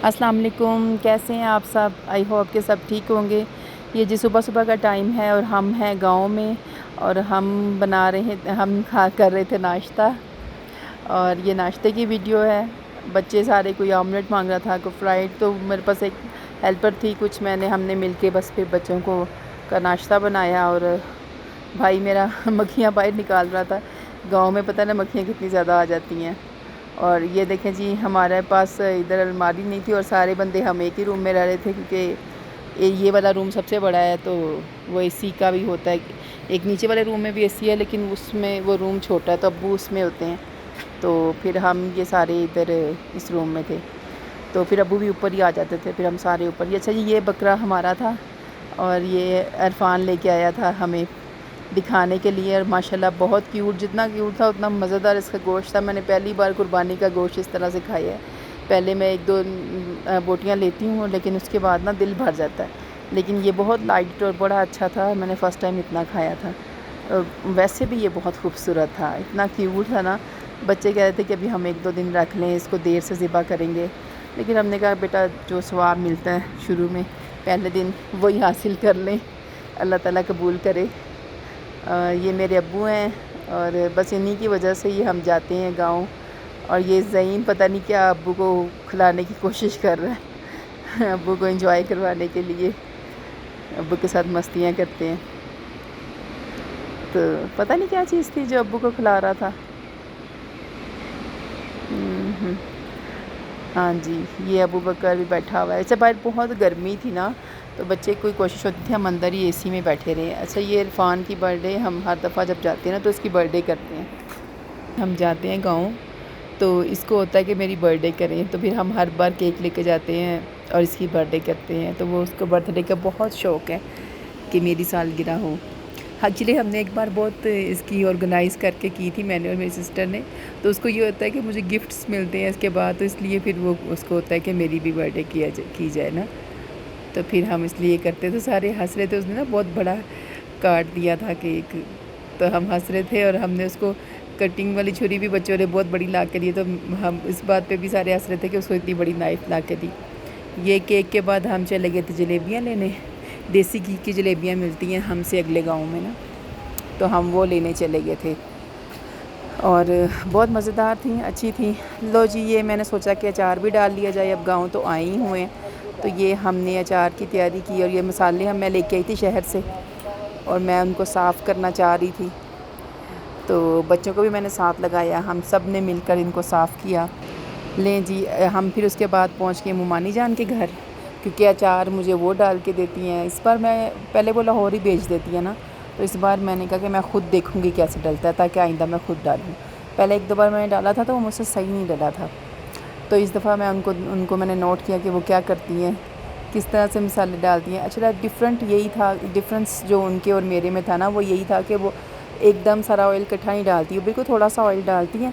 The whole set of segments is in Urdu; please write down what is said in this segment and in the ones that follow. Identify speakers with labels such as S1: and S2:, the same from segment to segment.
S1: السلام علیکم، کیسے ہیں آپ سب؟ آئی ہوپ کہ سب ٹھیک ہوں گے۔ یہ جی صبح صبح کا ٹائم ہے اور ہم ہیں گاؤں میں، اور ہم کر رہے تھے ناشتہ، اور یہ ناشتے کی ویڈیو ہے۔ بچے سارے، کوئی آملیٹ مانگ رہا تھا، کوئی فرائیڈ، تو میرے پاس ایک ہیلپر تھی کچھ، ہم نے مل کے بس پھر بچوں کو کا ناشتہ بنایا، اور بھائی میرا مکھیاں باہر نکال رہا تھا۔ گاؤں میں پتہ نا مکھیاں کتنی زیادہ آ جاتی ہیں۔ اور یہ دیکھیں جی، ہمارے پاس ادھر الماری نہیں تھی، اور سارے بندے ہم ایک ہی روم میں رہ رہے تھے، کیونکہ یہ والا روم سب سے بڑا ہے، تو وہ اے سی کا بھی ہوتا ہے۔ ایک نیچے والے روم میں بھی اے سی ہے، لیکن اس میں وہ روم چھوٹا ہے، تو ابو اس میں ہوتے ہیں، تو پھر ہم یہ سارے ادھر اس روم میں تھے، تو پھر ابو بھی اوپر ہی آ جاتے تھے، پھر ہم سارے اوپر ہی۔ اچھا جی، یہ بکرا ہمارا تھا، اور یہ عرفان لے کے آیا تھا ہمیں دکھانے کے لیے، اور ماشاءاللہ بہت کیوٹ، جتنا کیوٹ تھا اتنا مزیدار اس کا گوشت تھا۔ میں نے پہلی بار قربانی کا گوشت اس طرح سے کھایا ہے۔ پہلے میں ایک دو بوٹیاں لیتی ہوں، لیکن اس کے بعد نا دل بھر جاتا ہے، لیکن یہ بہت لائٹ اور بڑا اچھا تھا۔ میں نے فرسٹ ٹائم اتنا کھایا تھا۔ ویسے بھی یہ بہت خوبصورت تھا، اتنا کیوٹ تھا نا۔ بچے کہہ رہے تھے کہ ابھی ہم ایک دو دن رکھ لیں اس کو، دیر سے ذبح کریں گے، لیکن ہم نے کہا بیٹا جو ثواب ملتا ہے شروع میں پہلے دن وہی حاصل کر لیں، اللہ تعالیٰ قبول کرے۔ یہ میرے ابو ہیں، اور بس انہی کی وجہ سے ہی ہم جاتے ہیں گاؤں۔ اور یہ زعیم پتہ نہیں کیا ابو کو کھلانے کی کوشش کر رہا ہے، ابو کو انجوائے کروانے کے لیے ابو کے ساتھ مستیاں کرتے ہیں، تو پتہ نہیں کیا چیز تھی جو ابو کو کھلا رہا تھا۔ ہاں جی، یہ ابو بکر بھی بیٹھا ہوا ہے۔ اچھا، باہر بہت گرمی تھی نا، تو بچے کوئی کوشش ہوتی تھی ہم اندر ہی اے سی میں بیٹھے رہے۔ اچھا، یہ عرفان کی برتھ ڈے ہم ہر دفعہ جب جاتے ہیں نا تو اس کی برتھ ڈے کرتے ہیں۔ ہم جاتے ہیں گاؤں، تو اس کو ہوتا ہے کہ میری برتھ ڈے کریں، تو پھر ہم ہر بار کیک لے کے جاتے ہیں اور اس کی برتھ ڈے کرتے ہیں، تو وہ اس کو برتھ ڈے کا بہت شوق ہے کہ میری سالگرہ ہو۔ ایکچولی ہم نے ایک بار بہت اس کی آرگنائز کر کے کی تھی، میں نے اور میری سسٹر نے، تو اس کو یہ ہوتا ہے کہ مجھے گفٹس ملتے ہیں اس کے بعد، تو اس لیے پھر وہ اس کو ہوتا ہے کہ میری بھی برتھ ڈے کی جائے نا، تو پھر ہم اس لیے کرتے تھے۔ سارے ہنس رہے تھے، اس نے نا بہت بڑا کاٹ دیا تھا کیک، تو ہم ہنس رہے تھے، اور ہم نے اس کو کٹنگ والی چھری بھی بچوں نے بہت بڑی لا کے دی، تو ہم اس بات پہ بھی سارے ہنس رہے تھے کہ اس کو اتنی بڑی نائف لا کے دی۔ یہ کیک کے بعد ہم چلے گئے تھے جلیبیاں لینے، دیسی گھی کی جلیبیاں ملتی ہیں ہم سے اگلے گاؤں میں نا، تو ہم وہ لینے چلے گئے تھے، اور بہت مزیدار تھیں، اچھی تھیں۔ لو جی، یہ میں نے سوچا کہ اچار بھی ڈال لیا جائے، اب گاؤں تو آئے ہی ہوئے ہیں، تو یہ ہم نے اچار کی تیاری کی، اور یہ مسالے میں لے کے آئی تھی شہر سے، اور میں ان کو صاف کرنا چاہ رہی تھی، تو بچوں کو بھی میں نے ساتھ لگایا، ہم سب نے مل کر ان کو صاف کیا۔ لیں جی، ہم پھر اس کے بعد پہنچ گئے ممانی جان کے گھر، کیونکہ اچار مجھے وہ ڈال کے دیتی ہیں۔ اس بار میں پہلے وہ لاہور ہی بھیج دیتی ہیں نا، تو اس بار میں نے کہا کہ میں خود دیکھوں گی کیسے ڈلتا ہے، تاکہ آئندہ میں خود ڈالوں۔ پہلے ایک دو بار میں نے ڈالا تھا تو وہ مجھ سے صحیح نہیں ڈلا تھا، تو اس دفعہ میں ان کو میں نے نوٹ کیا کہ وہ کیا کرتی ہیں، کس طرح سے مسالے ڈالتی ہیں۔ اچھا، ڈفرینٹ یہی تھا، ڈفرینس جو ان کے اور میرے میں تھا نا، وہ یہی تھا کہ وہ ایک دم سارا آئل اکٹھا نہیں ڈالتی، وہ بالکل تھوڑا سا آئل ڈالتی ہیں،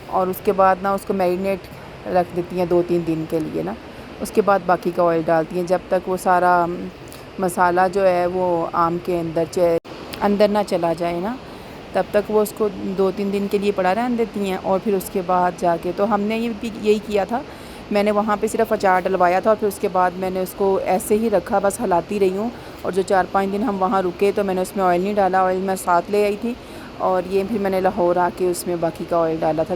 S1: اور اس کے بعد نا اس کو میرینیٹ رکھ دیتی ہیں 2-3 دن کے لیے نا، اس کے بعد باقی کا آئل ڈالتی ہیں، جب تک وہ سارا مسالہ جو ہے وہ آم کے اندر نہ چلا جائے نا، تب تک وہ اس کو 2-3 دن کے لیے پڑا رہنے دیتی ہیں، اور پھر اس کے بعد جا کے، تو ہم نے یہی کیا تھا۔ میں نے وہاں پہ صرف اچار ڈلوایا تھا، اور پھر اس کے بعد میں نے اس کو ایسے ہی رکھا، بس ہلاتی رہی ہوں، اور جو 4-5 دن ہم وہاں رکے تو میں نے اس میں آئل نہیں ڈالا، آئل میں ساتھ لے آئی تھی، اور یہ پھر میں نے لاہور آ کے اس میں باقی کا آئل ڈالا تھا،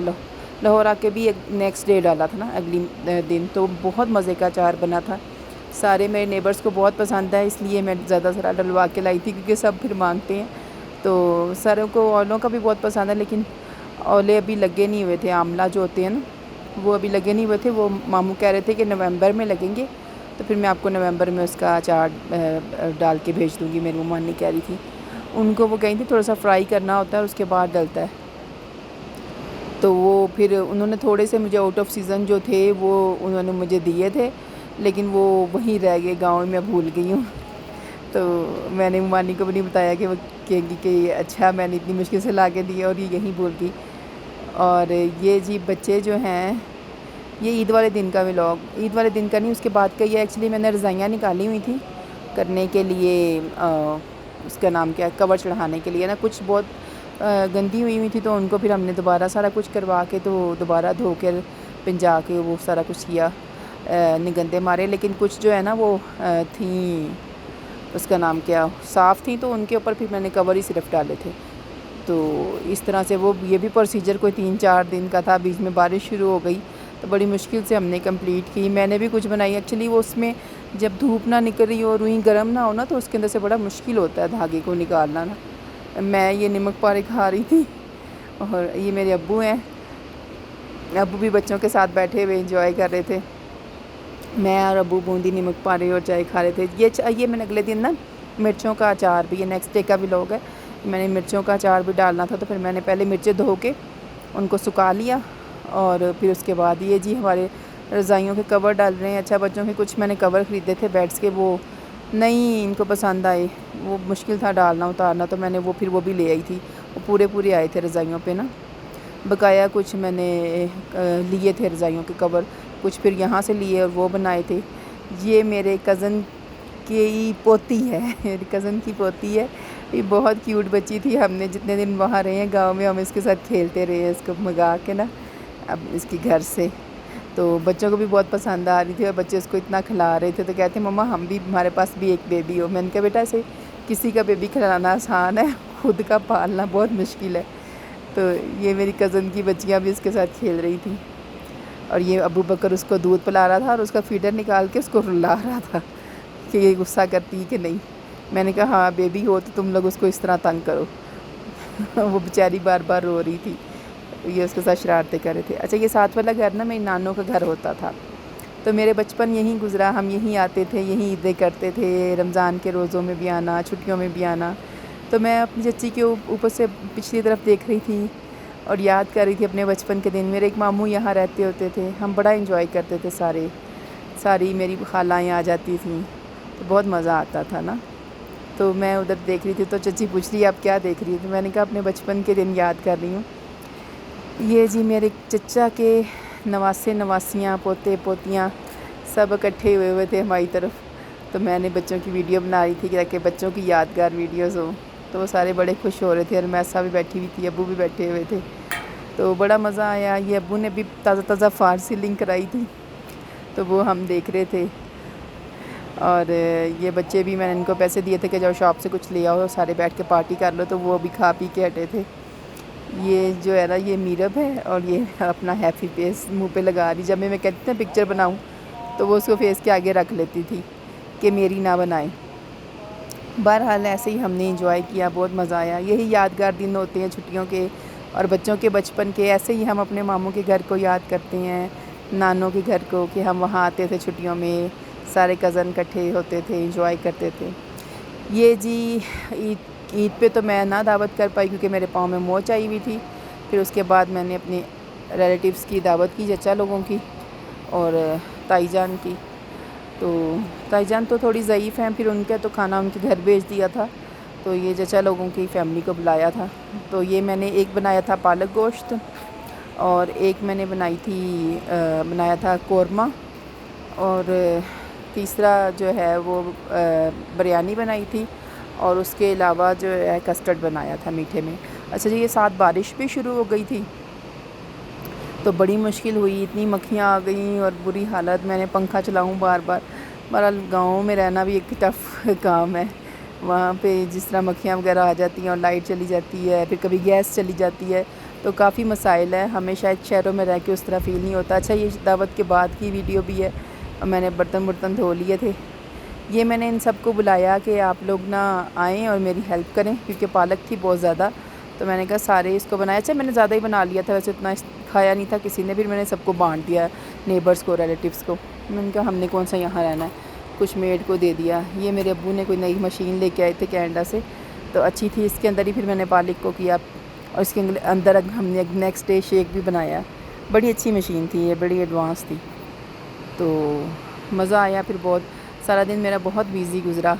S1: لاہور آ کے بھی نیکسٹ ڈے ڈالا تھا نا، اگلی دن، تو بہت مزے کا اچار بنا تھا۔ سارے میرے نیبرز کو بہت پسند ہے، اس لیے میں زیادہ ذرا ڈلوا کے لائی تھی، کیونکہ سب پھر مانگتے ہیں، تو ساروں کو آئلوں کا بھی بہت پسند ہے، لیکن اولے ابھی لگے نہیں ہوئے تھے، آملہ جو ہوتے ہیں نا وہ ابھی لگے نہیں ہوئے تھے، وہ ماموں کہہ رہے تھے کہ نومبر میں لگیں گے، تو پھر میں آپ کو نومبر میں اس کا اچار ڈال کے بھیج دوں گی، میری ممانی کہہ رہی تھی۔ ان کو وہ کہیں تھی تھوڑا سا فرائی کرنا ہوتا ہے، اس کے بعد ڈلتا ہے، تو وہ پھر انہوں نے تھوڑے سے مجھے آؤٹ آف سیزن جو تھے وہ انہوں نے مجھے دیے تھے، لیکن وہ وہیں رہ گئے گاؤں میں، بھول گئی ہوں، تو میں نے ممانی کو بھی نہیں بتایا کہ وہ کہیں گی کہ اچھا میں نے اتنی مشکل سے لا کے دیے اور یہ یہیں بھول گئی۔ اور یہ جی بچے جو ہیں، یہ عید والے دن کا ولاگ، عید والے دن کا نہیں، اس کے بعد کا یہ ایکچولی میں نے رضائیاں نکالی ہوئی تھیں کرنے کے لیے، اس کا نام کیا ہے، کور چڑھانے کے لیے نا، کچھ بہت گندی ہوئی تھی، تو ان کو پھر ہم نے دوبارہ سارا کچھ کروا کے، تو دوبارہ دھو کر پنجا کے وہ سارا کچھ کیا۔ گندے مارے، لیکن کچھ جو ہے نا وہ تھیں، اس کا نام کیا، صاف تھیں، تو ان کے اوپر پھر میں نے کور ہی صرف ڈالے تھے۔ تو اس طرح سے وہ یہ بھی پروسیجر کوئی 3-4 دن کا تھا، بیچ میں بارش شروع ہو گئی تو بڑی مشکل سے ہم نے کمپلیٹ کی۔ میں نے بھی کچھ بنائی، ایکچولی وہ اس میں جب دھوپ نہ نکل رہی ہو، روئی گرم نہ ہونا، تو اس کے اندر سے بڑا مشکل ہوتا ہے دھاگے کو نکالنا نا۔ میں یہ نمک پارے کھا رہی تھی، اور یہ میرے ابو ہیں، ابو بھی بچوں کے ساتھ بیٹھے ہوئے انجوائے کر رہے تھے۔ میں اور ابو بوندی نمک پارے اور چائے کھا رہے تھے۔ یہ میں نے اگلے دن نا مرچوں کا اچار بھی، یہ نیکسٹ ڈے کا بھی لوگ ہے، میں نے مرچوں کا اچار بھی ڈالنا تھا، تو پھر میں نے پہلے مرچیں دھو کے ان کو سکھا لیا، اور پھر اس کے بعد یہ جی ہمارے رضائیوں کے کور ڈال رہے ہیں۔ اچھا بچوں کے کچھ میں نے کور خریدے تھے بیڈس کے، وہ نہیں ان کو پسند آئے، وہ مشکل تھا ڈالنا اتارنا، تو میں نے پھر وہ بھی لے آئی تھی، وہ پورے آئے تھے رضائیوں پہ نا۔ بقایا کچھ میں نے لیے تھے رضائیوں کے کور، کچھ پھر یہاں سے لیے اور وہ بنائے تھے۔ یہ میرے کزن کی پوتی ہے، میری کزن کی پوتی ہے، یہ بہت کیوٹ بچی تھی۔ ہم نے جتنے دن وہاں رہے ہیں گاؤں میں، ہم اس کے ساتھ کھیلتے رہے ہیں، اس کو منگا کے نا اب اس کی گھر سے، تو بچوں کو بھی بہت پسند آ رہی تھی، اور بچے اس کو اتنا کھلا رہے تھے، تو کہتے ہیں مما ہم بھی، ہمارے پاس بھی ایک بیبی ہو۔ میں نے کہا بیٹا ایسے کسی کا بیبی کھلانا آسان ہے، خود کا پالنا بہت مشکل ہے۔ تو یہ میری کزن کی بچیاں بھی اس کے ساتھ کھیل رہی تھیں، اور یہ ابو بکر اس کو دودھ پلا رہا تھا، اور اس کا فیڈر نکال کے اس کو رلا رہا تھا کہ یہ غصہ کرتی کہ نہیں۔ میں نے کہا ہاں بیبی ہو تو تم لوگ اس کو اس طرح تنگ کرو۔ وہ بیچاری بار بار رو رہی تھی، یہ اس کے ساتھ شرارتیں کر رہے تھے۔ اچھا یہ ساتھ والا گھر نا میری نانوں کا گھر ہوتا تھا، تو میرے بچپن یہیں گزرا، ہم یہیں آتے تھے، یہیں عیدیں کرتے تھے، رمضان کے روزوں میں بھی آنا، چھٹیوں میں بھی آنا۔ تو میں اپنی چچی کے اوپر سے پچھلی طرف دیکھ رہی تھی اور یاد کر رہی تھی اپنے بچپن کے دن۔ میرے ایک ماموں یہاں رہتے ہوتے تھے، ہم بڑا انجوائے کرتے تھے، ساری میری خالائیں آ جاتی تھیں، تو بہت مزہ آتا تھا نا۔ تو میں ادھر دیکھ رہی تھی، تو چچی پوچھ رہی آپ کیا دیکھ رہی ہے، تو میں نے کہا اپنے بچپن کے دن یاد کر رہی ہوں۔ یہ جی میرے چچا کے نواسے نواسیاں، پوتے پوتیاں سب اکٹھے ہوئے تھے ہماری طرف، تو میں نے بچوں کی ویڈیو بنا رہی تھی کہ بچوں کی یادگار ویڈیوز ہوں، تو وہ سارے بڑے خوش ہو رہے تھے، اور میسا بھی بیٹھی ہوئی تھی، ابو بھی بیٹھے ہوئے تھے، تو بڑا مزہ آیا۔ یہ ابو نے بھی تازہ تازہ فار سیلنگ کرائی تھی، تو وہ ہم دیکھ رہے تھے، اور یہ بچے بھی، میں نے ان کو پیسے دیے تھے کہ جاؤ شاپ سے کچھ لے آؤ، سارے بیٹھ کے پارٹی کر لو، تو وہ بھی کھا پی کے ہٹے تھے۔ یہ جو ہے نا یہ میرب ہے، اور یہ اپنا ہیپی فیس منہ پہ لگا رہی، جب میں کہتی تھی پکچر بناؤں تو وہ اس کو فیس کے آگے رکھ لیتی تھی کہ میری نہ بنائیں۔ بہرحال ایسے ہی ہم نے انجوائے کیا، بہت مزہ آیا۔ یہی یادگار دن ہوتے ہیں چھٹیوں کے اور بچوں کے بچپن کے، ایسے ہی ہم اپنے ماموں کے گھر کو یاد کرتے ہیں، نانوں کے گھر کو، کہ ہم وہاں آتے تھے چھٹیوں میں، سارے کزن اکٹھے ہوتے تھے، انجوائے کرتے تھے۔ یہ جی عید پہ تو میں نہ دعوت کر پائی کیونکہ میرے پاؤں میں موچ آئی ہوئی تھی۔ پھر اس کے بعد میں نے اپنے ریلیٹیوز کی دعوت کی، چچا لوگوں کی اور تائی جان کی، تو تائی جان تو تھوڑی ضعیف ہیں، پھر ان کا تو کھانا ان کے گھر بھیج دیا تھا، تو یہ چچا لوگوں کی فیملی کو بلایا تھا۔ تو یہ میں نے ایک بنایا تھا پالک گوشت، اور ایک میں نے بنایا تھا قورمہ، اور تیسرا جو ہے وہ بریانی بنائی تھی، اور اس کے علاوہ جو ہے کسٹرڈ بنایا تھا میٹھے میں۔ اچھا جی یہ ساتھ بارش بھی شروع ہو گئی تھی، تو بڑی مشکل ہوئی، اتنی مکھیاں آ گئیں اور بری حالت، میں نے پنکھا چلاؤں بار بار۔ بہرحال گاؤں میں رہنا بھی ایک ٹف کام ہے، وہاں پہ جس طرح مکھیاں وغیرہ آ جاتی ہیں اور لائٹ چلی جاتی ہے، پھر کبھی گیس چلی جاتی ہے، تو کافی مسائل ہے، ہمیں شاید شہروں میں رہ کے اس طرح فیل نہیں ہوتا۔ اچھا یہ دعوت کے بعد کی ویڈیو بھی ہے، اور میں نے برتن دھو لیے تھے۔ یہ میں نے ان سب کو بلایا کہ آپ لوگ نہ آئیں اور میری ہیلپ کریں، کیونکہ پالک تھی بہت زیادہ، تو میں نے کہا سارے اس کو بنایا۔ اچھا میں نے زیادہ ہی بنا لیا تھا، ویسے اتنا کھایا نہیں تھا کسی نے، پھر میں نے سب کو بانٹ دیا، نیبرز کو، ریلیٹیوز کو۔ میں نے کہا ہم نے کون سا یہاں رہنا ہے، کچھ میڈ کو دے دیا۔ یہ میرے ابو نے کوئی نئی مشین لے کے آئے تھے کینیڈا سے، تو اچھی تھی، اس کے اندر ہی پھر میں نے پالک کو کیا، اور اس کے اندر ہم نے نیکسٹ ڈے شیک بھی بنایا۔ بڑی اچھی مشین تھی یہ، بڑی ایڈوانس تھی، تو مزہ آیا پھر بہت، سارا دن میرا بہت بیزی گزرا۔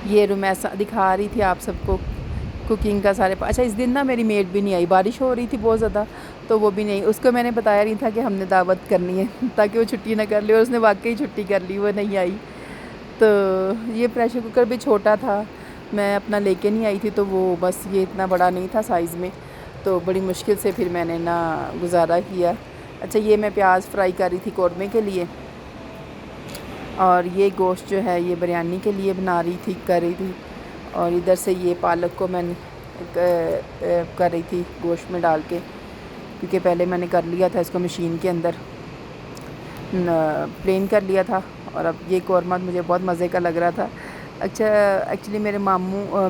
S1: یہ رومیسا دکھا رہی تھی آپ سب کو کوکنگ کا سارے اچھا اس دن نا میری میڈ بھی نہیں آئی، بارش ہو رہی تھی بہت زیادہ تو وہ بھی نہیں، اس کو میں نے بتایا نہیں تھا کہ ہم نے دعوت کرنی ہے تاکہ وہ چھٹی نہ کر لے، اور اس نے واقعی چھٹی کر لی، وہ نہیں آئی۔ تو یہ پریشر کوکر بھی چھوٹا تھا، میں اپنا لے کے نہیں آئی تھی، تو وہ بس یہ اتنا بڑا نہیں تھا سائز میں، تو بڑی مشکل سے پھر میں نے نا گزارا کیا۔ اچھا یہ میں پیاز فرائی کر رہی تھی قورمے کے لیے، اور یہ گوشت جو ہے یہ بریانی کے لیے بنا رہی تھی، کر رہی تھی، اور ادھر سے یہ پالک کو میں کر رہی تھی گوشت میں ڈال کے، کیونکہ پہلے میں نے کر لیا تھا اس کو مشین کے اندر پلین کر لیا تھا، اور اب یہ قورمہ مجھے بہت مزے کا لگ رہا تھا۔ اچھا ایکچولی میرے ماموں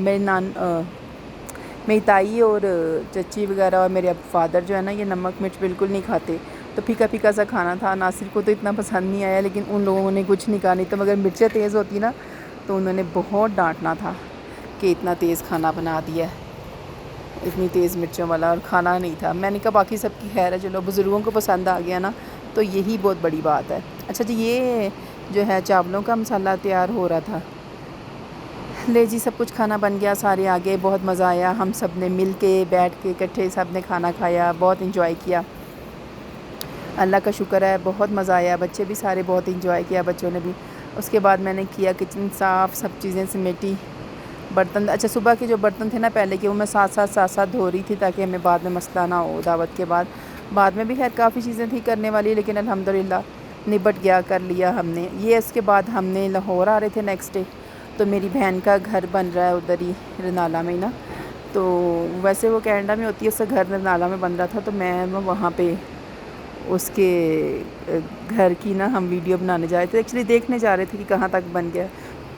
S1: میری تائی اور چچی وغیرہ اور میرے فادر جو ہے نا یہ نمک مرچ بالکل نہیں کھاتے، تو پھیکا پھیکا سا کھانا تھا، ناصر کو تو اتنا پسند نہیں آیا، لیکن ان لوگوں نے کچھ نہیں کہا، نہیں تو مگر مرچیں تیز ہوتی نا تو انہوں نے بہت ڈانٹنا تھا کہ اتنا تیز کھانا بنا دیا ہے، اتنی تیز مرچوں والا، اور کھانا نہیں تھا۔ میں نے کہا باقی سب کی خیر ہے، چلو بزرگوں کو پسند آ گیا نا تو یہی بہت بڑی بات ہے۔ اچھا جی یہ جو ہے چاولوں کا مسالہ تیار ہو رہا تھا، لے جی سب کچھ کھانا بن گیا، سارے آگے، بہت مزہ آیا، ہم سب نے مل کے بیٹھ کے اکٹھے سب نے کھانا کھایا، بہت انجوائے کیا، اللہ کا شکر ہے بہت مزہ آیا، بچے بھی سارے بہت انجوائے کیا، بچوں نے بھی۔ اس کے بعد میں نے کیا کچن صاف، سب چیزیں سمیٹی، برتن، اچھا صبح کے جو برتن تھے نا پہلے کے وہ میں ساتھ ساتھ دھو رہی تھی تاکہ ہمیں بعد میں مسئلہ نہ ہو دعوت کے بعد میں بھی خیر کافی چیزیں تھیں کرنے والی، لیکن الحمدللہ نبٹ گیا، کر لیا ہم نے یہ۔ اس کے بعد ہم نے لاہور آ رہے تھے نیکسٹ ڈے، تو میری بہن کا گھر بن رہا ہے ادھر ہی رنالہ میں نا، تو ویسے وہ کینیڈا میں ہوتی ہے، اس کا گھر رنالہ میں بن رہا تھا، تو میں وہاں پہ اس کے گھر کی نا ہم ویڈیو بنانے جا رہے تھے، ایکچولی دیکھنے جا رہے تھے کہ کہاں تک بن گیا۔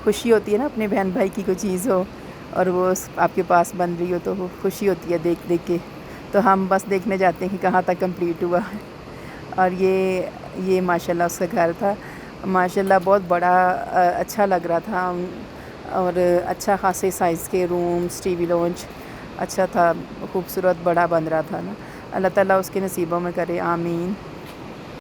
S1: خوشی ہوتی ہے نا اپنے بہن بھائی کی کوئی چیز ہو اور وہ آپ کے پاس بن رہی ہو، تو وہ خوشی ہوتی ہے دیکھ کے، تو ہم بس دیکھنے جاتے ہیں کہ کہاں تک کمپلیٹ ہوا۔ اور یہ ماشاءاللہ اس کا گھر تھا، ماشاءاللہ بہت بڑا، اچھا لگ رہا تھا، اور اچھا خاصے سائز کے رومز، ٹی وی لانچ اچھا تھا، خوبصورت بڑا بن رہا تھا نا، اللہ تعالیٰ اس کے نصیبوں میں کرے، آمین۔